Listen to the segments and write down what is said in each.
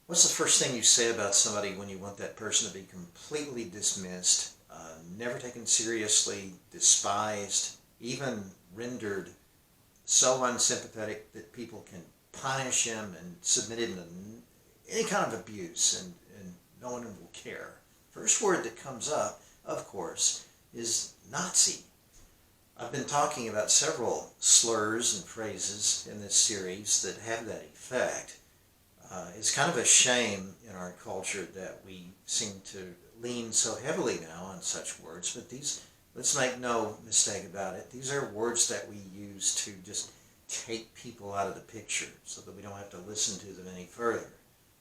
What's the first thing you say about somebody when you want that person to be completely dismissed, never taken seriously, despised, even rendered so unsympathetic that people can punish him and submit him to any kind of abuse and no one will care? First word that comes up, of course, is Nazi. I've been talking about several slurs and phrases in this series that have that effect. It's kind of a shame in our culture that we seem to lean so heavily now on such words, but these, let's make no mistake about it, these are words that we use to just take people out of the picture so that we don't have to listen to them any further.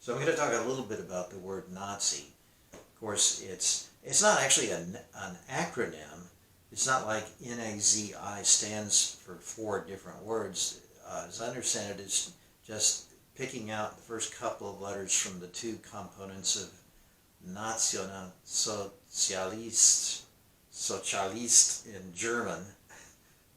So I'm going to talk a little bit about the word Nazi. Of course, it's not actually an acronym. It's not like NAZI stands for four different words. As I understand it, it's just picking out the first couple of letters from the two components of Nationalsozialist, Sozialist in German,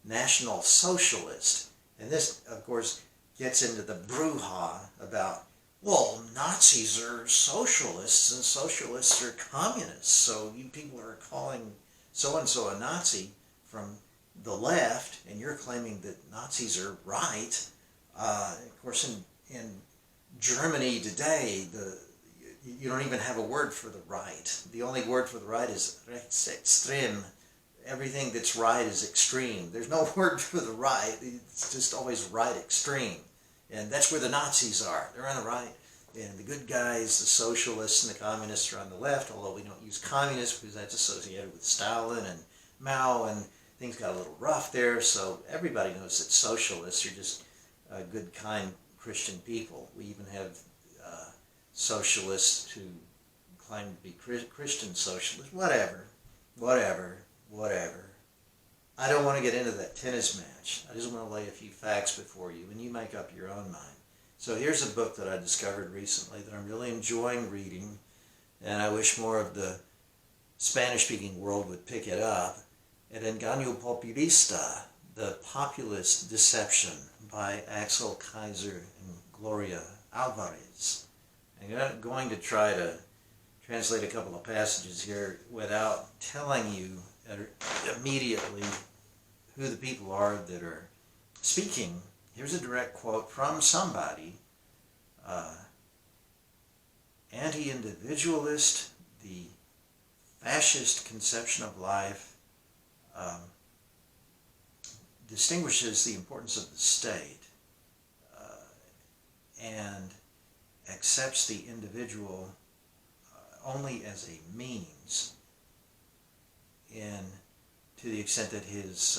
National Socialist. And this, of course, gets into the brouhaha about, well, Nazis are socialists and socialists are communists, so you people are calling so-and-so a Nazi from the left, and you're claiming that Nazis are right. Of course, in Germany today, you don't even have a word for the right. The only word for the right is rechtsextrem. Everything that's right is extreme. There's no word for the right. It's just always right extreme. And that's where the Nazis are. They're on the right. And the good guys, the socialists and the communists, are on the left, although we don't use communists because that's associated with Stalin and Mao, and things got a little rough there. So everybody knows that socialists are just good, kind Christian people. We even have socialists who claim to be Christian socialists. Whatever. I don't want to get into that tennis match. I just want to lay a few facts before you, and you make up your own mind. So here's a book that I discovered recently that I'm really enjoying reading, and I wish more of the Spanish-speaking world would pick it up. El Engaño Populista, The Populist Deception by Axel Kaiser and Gloria Alvarez. I'm going to try to translate a couple of passages here without telling you immediately who the people are that are speaking. Here's a direct quote from somebody. Anti-individualist, the fascist conception of life distinguishes the importance of the state and accepts the individual only as a means, to the extent that his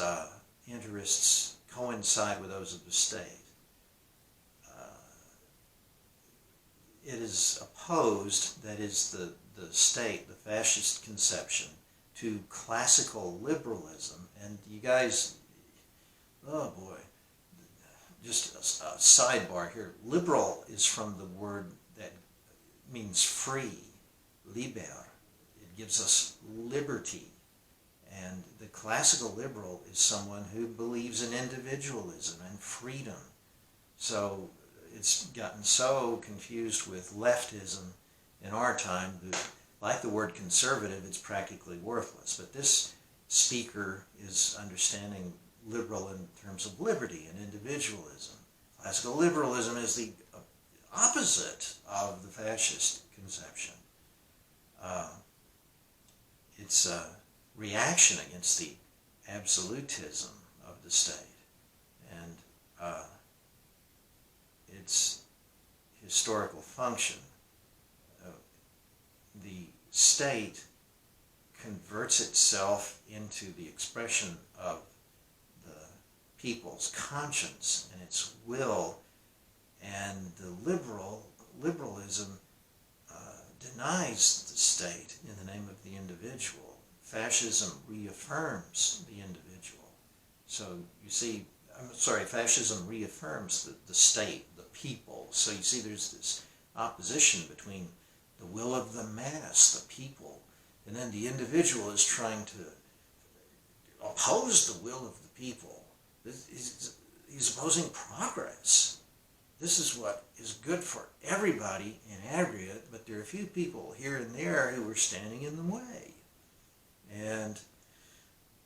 interests coincide with those of the state. It is opposed, that is the state, the fascist conception, to classical liberalism. And you guys, oh boy, just a sidebar here. Liberal is from the word that means free, liber. It gives us liberty. And the classical liberal is someone who believes in individualism and freedom. So it's gotten so confused with leftism in our time that, like the word conservative, it's practically worthless. But this speaker is understanding liberal in terms of liberty and individualism. Classical liberalism is the opposite of the fascist conception. It's a reaction against the absolutism of the state, and its historical function. The state converts itself into the expression of the people's conscience and its will, and the liberalism denies the state in the name of the individual. Fascism reaffirms the individual. So you see, fascism reaffirms the state, the people. So you see there's this opposition between the will of the mass, the people, and then the individual is trying to oppose the will of the people. He's opposing progress. this is what is good for everybody in aggregate, but there are a few people here and there who are standing in the way. And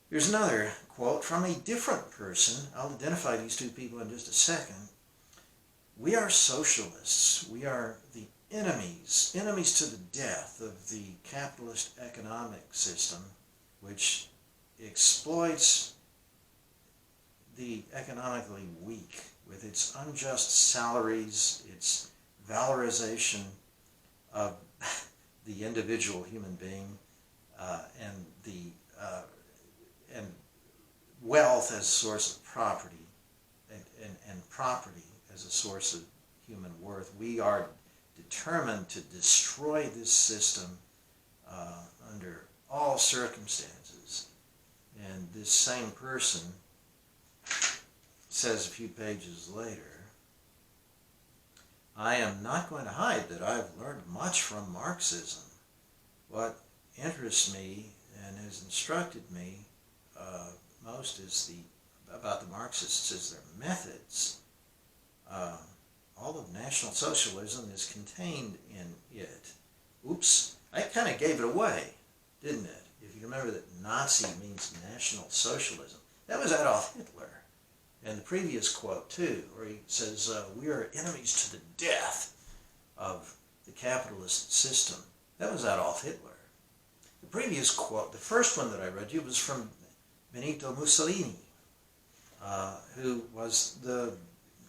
here's another quote from a different person. I'll identify these two people in just a second. We are socialists. We are the enemies to the death of the capitalist economic system, which exploits the economically weak with its unjust salaries, its valorization of the individual human being, and wealth as a source of property, and property as a source of human worth. We are determined to destroy this system under all circumstances. And this same person says a few pages later, I am not going to hide that I've learned much from Marxism. What interests me and has instructed me most is about the Marxists is their methods. All of National Socialism is contained in it. Oops, I kind of gave it away, didn't it? If you remember that Nazi means National Socialism. That was Adolf Hitler. And the previous quote, too, where he says, we are enemies to the death of the capitalist system. That was Adolf Hitler. The previous quote, the first one that I read you, was from Benito Mussolini, who was the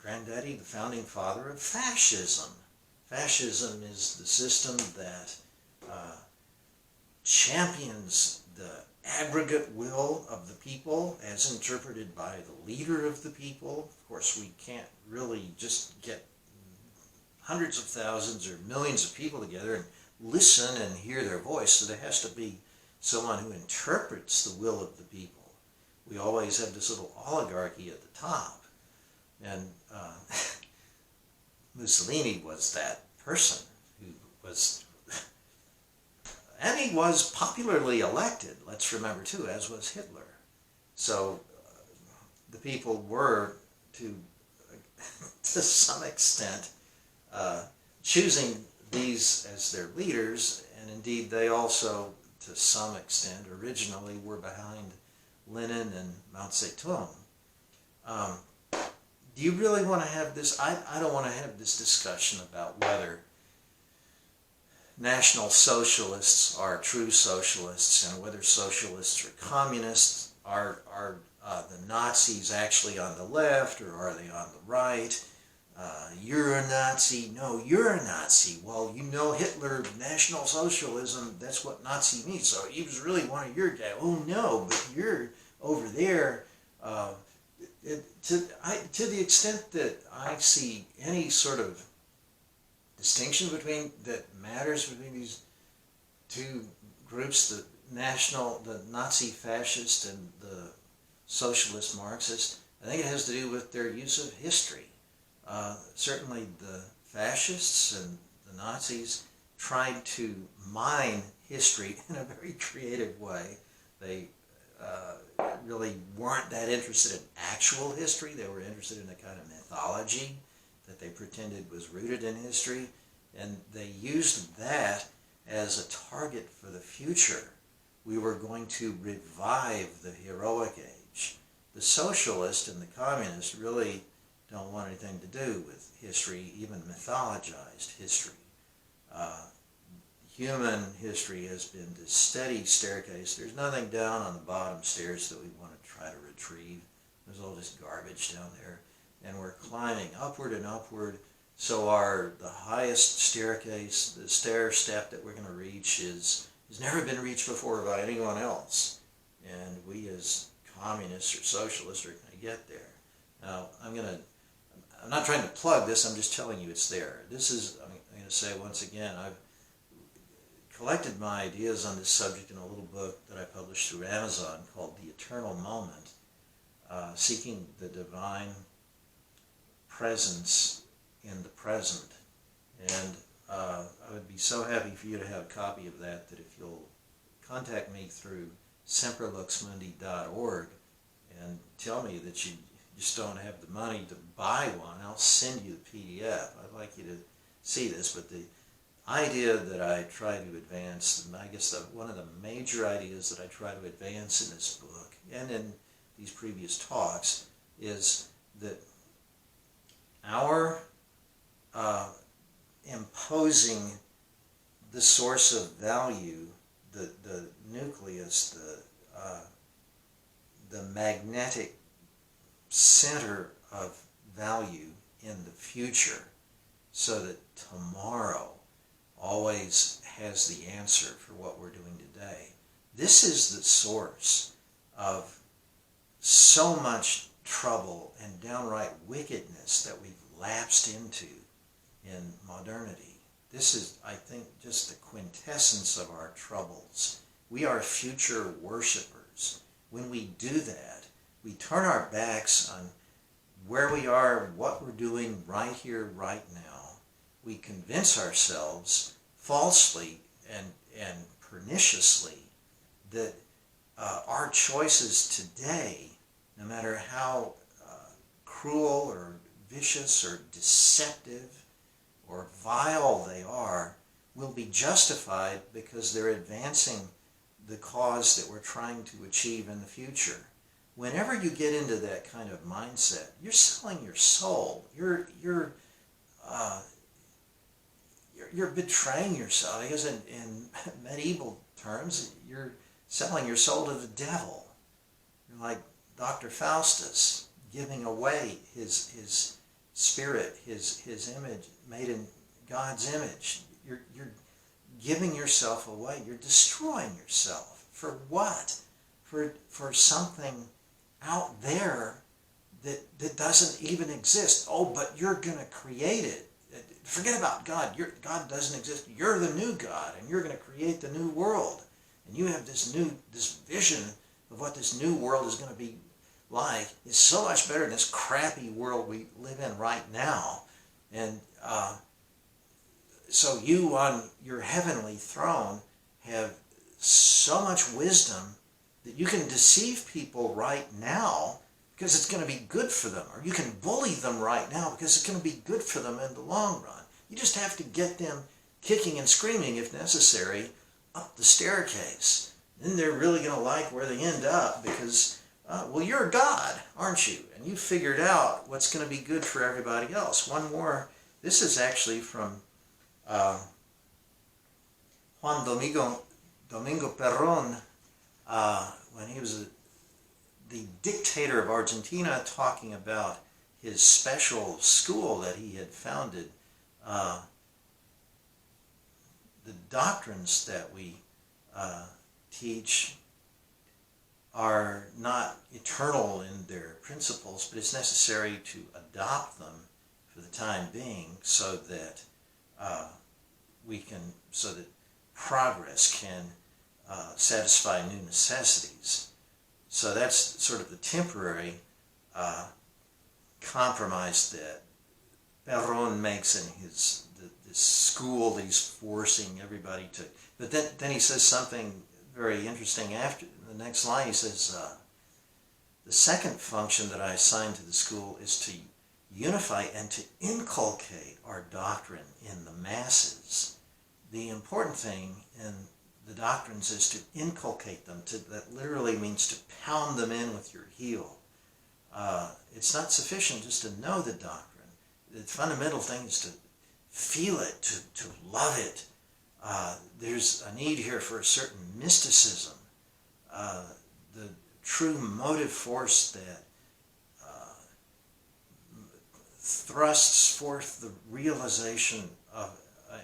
granddaddy, the founding father of fascism. Fascism is the system that champions the aggregate will of the people as interpreted by the leader of the people. Of course, we can't really just get hundreds of thousands or millions of people together and listen and hear their voice, so there has to be someone who interprets the will of the people. We always have this little oligarchy at the top, and Mussolini was that person who was, and he was popularly elected, let's remember too, as was Hitler. So the people were, to some extent, choosing these as their leaders, and indeed they also, to some extent, originally were behind Lenin and Mao Zedong. Do you really want to have this? I don't want to have this discussion about whether National Socialists are true socialists and whether socialists are communists. Are the Nazis actually on the left, or are they on the right? You're a Nazi. No, you're a Nazi. Well, you know Hitler, National Socialism, that's what Nazi means. So he was really one of your guys. Oh no, but you're over there. To the extent that I see any sort of distinction that matters between these two groups, the Nazi fascist and the socialist Marxist, I think it has to do with their use of history. Certainly the fascists and the Nazis tried to mine history in a very creative way. They really weren't that interested in actual history. They were interested in a kind of mythology that they pretended was rooted in history, and they used that as a target for the future. We were going to revive the heroic age. The socialist and the communist really don't want anything to do with history, even mythologized history. Human history has been this steady staircase. There's nothing down on the bottom stairs that we want to try to retrieve. There's all this garbage down there. And we're climbing upward and upward. So the highest staircase, the stair step that we're going to reach has never been reached before by anyone else. And we as communists or socialists are going to get there. Now, I'm not trying to plug this, I'm just telling you it's there. I'm going to say once again, I've collected my ideas on this subject in a little book that I published through Amazon called The Eternal Moment, Seeking the Divine Presence in the Present. And I would be so happy for you to have a copy of that if you'll contact me through semperluxmundi.org and tell me that just don't have the money to buy one, I'll send you the PDF. I'd like you to see this, but the idea that I try to advance, I guess one of the major ideas that I try to advance in this book and in these previous talks is that our imposing the source of value, the nucleus, the magnetic center of value in the future, so that tomorrow always has the answer for what we're doing today. This is the source of so much trouble and downright wickedness that we've lapsed into in modernity. This is, I think, just the quintessence of our troubles. We are future worshipers. When we do that, we turn our backs on where we are, what we're doing right here, right now. We convince ourselves falsely and perniciously that our choices today, no matter how cruel or vicious or deceptive or vile they are, will be justified because they're advancing the cause that we're trying to achieve in the future. Whenever you get into that kind of mindset, you're selling your soul. You're betraying yourself, because in medieval terms, you're selling your soul to the devil. You're like Dr. Faustus, giving away his spirit, his image, made in God's image. You're giving yourself away. You're destroying yourself. For what? For something out there that doesn't even exist. Oh, but you're going to create it. Forget about God. God doesn't exist. You're the new God, and you're going to create the new world. And you have this vision of what this new world is going to be like. Is so much better than this crappy world we live in right now. And so you on your heavenly throne have so much wisdom that you can deceive people right now because it's going to be good for them. Or you can bully them right now because it's going to be good for them in the long run. You just have to get them kicking and screaming, if necessary, up the staircase. Then they're really going to like where they end up because, well, you're God, aren't you? And you figured out what's going to be good for everybody else. One more. This is actually from Juan Domingo Perón, when he was the dictator of Argentina, talking about his special school that he had founded. The doctrines that we teach are not eternal in their principles, but it's necessary to adopt them for the time being so that so that progress can satisfy new necessities. So that's sort of the temporary compromise that Perón makes in this school that he's forcing everybody to. But then he says something very interesting after the next line. He says, the second function that I assign to the school is to unify and to inculcate our doctrine in the masses. The important thing in the doctrines is to inculcate them. That literally means to pound them in with your heel. It's not sufficient just to know the doctrine. The fundamental thing is to feel it, to love it. There's a need here for a certain mysticism. The true motive force that thrusts forth the realization of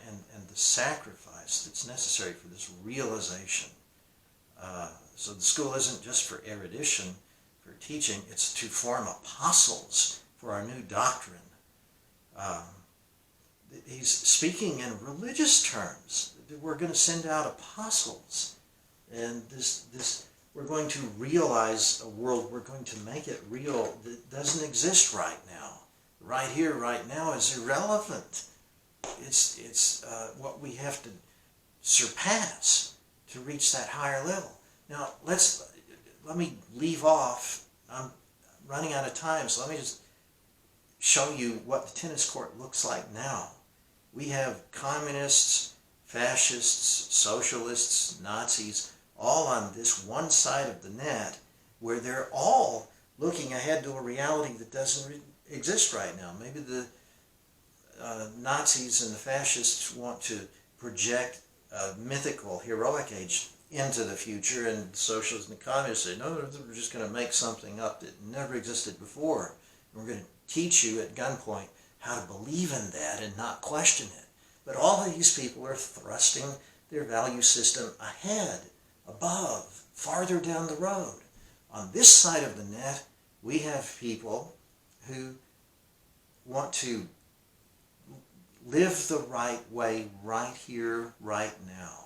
and the sacrifice that's necessary for this realization. So the school isn't just for erudition, for teaching, it's to form apostles for our new doctrine. He's speaking in religious terms. We're going to send out apostles, and we're going to realize a world, we're going to make it real that doesn't exist right now. Right here, right now is irrelevant. It's what we have to surpass to reach that higher level. Now let me leave off. I'm running out of time, so let me just show you what the tennis court looks like now. We have communists, fascists, socialists, Nazis, all on this one side of the net, where they're all looking ahead to a reality that doesn't exist right now. Maybe the Nazis and the fascists want to project a mythical, heroic age into the future, and socialists and the communists say, no, we're just going to make something up that never existed before. And we're going to teach you at gunpoint how to believe in that and not question it. But all of these people are thrusting their value system ahead, above, farther down the road. On this side of the net, we have people who want to live the right way right here, right now.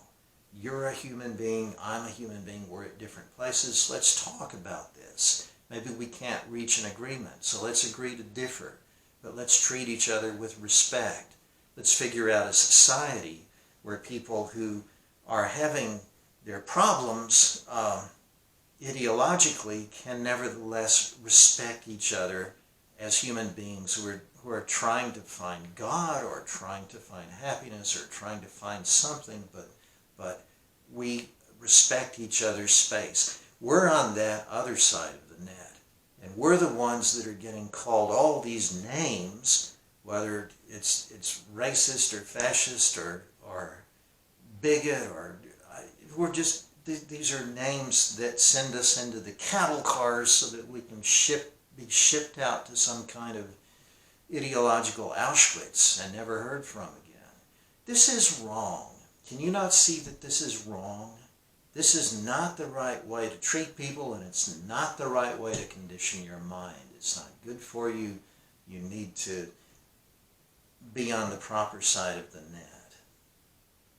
You're a human being, I'm a human being, we're at different places. Let's talk about this. Maybe we can't reach an agreement, so let's agree to differ. But let's treat each other with respect. Let's figure out a society where people who are having their problems ideologically can nevertheless respect each other as human beings who are trying to find God or trying to find happiness or trying to find something, but we respect each other's space. We're on that other side of the net, and we're the ones that are getting called all these names, whether it's racist or fascist or bigot, or we're just, these are names that send us into the cattle cars so that we can be shipped out to some kind of ideological Auschwitz and never heard from again. This is wrong. Can you not see that this is wrong? This is not the right way to treat people, and it's not the right way to condition your mind. It's not good for you. You need to be on the proper side of the net.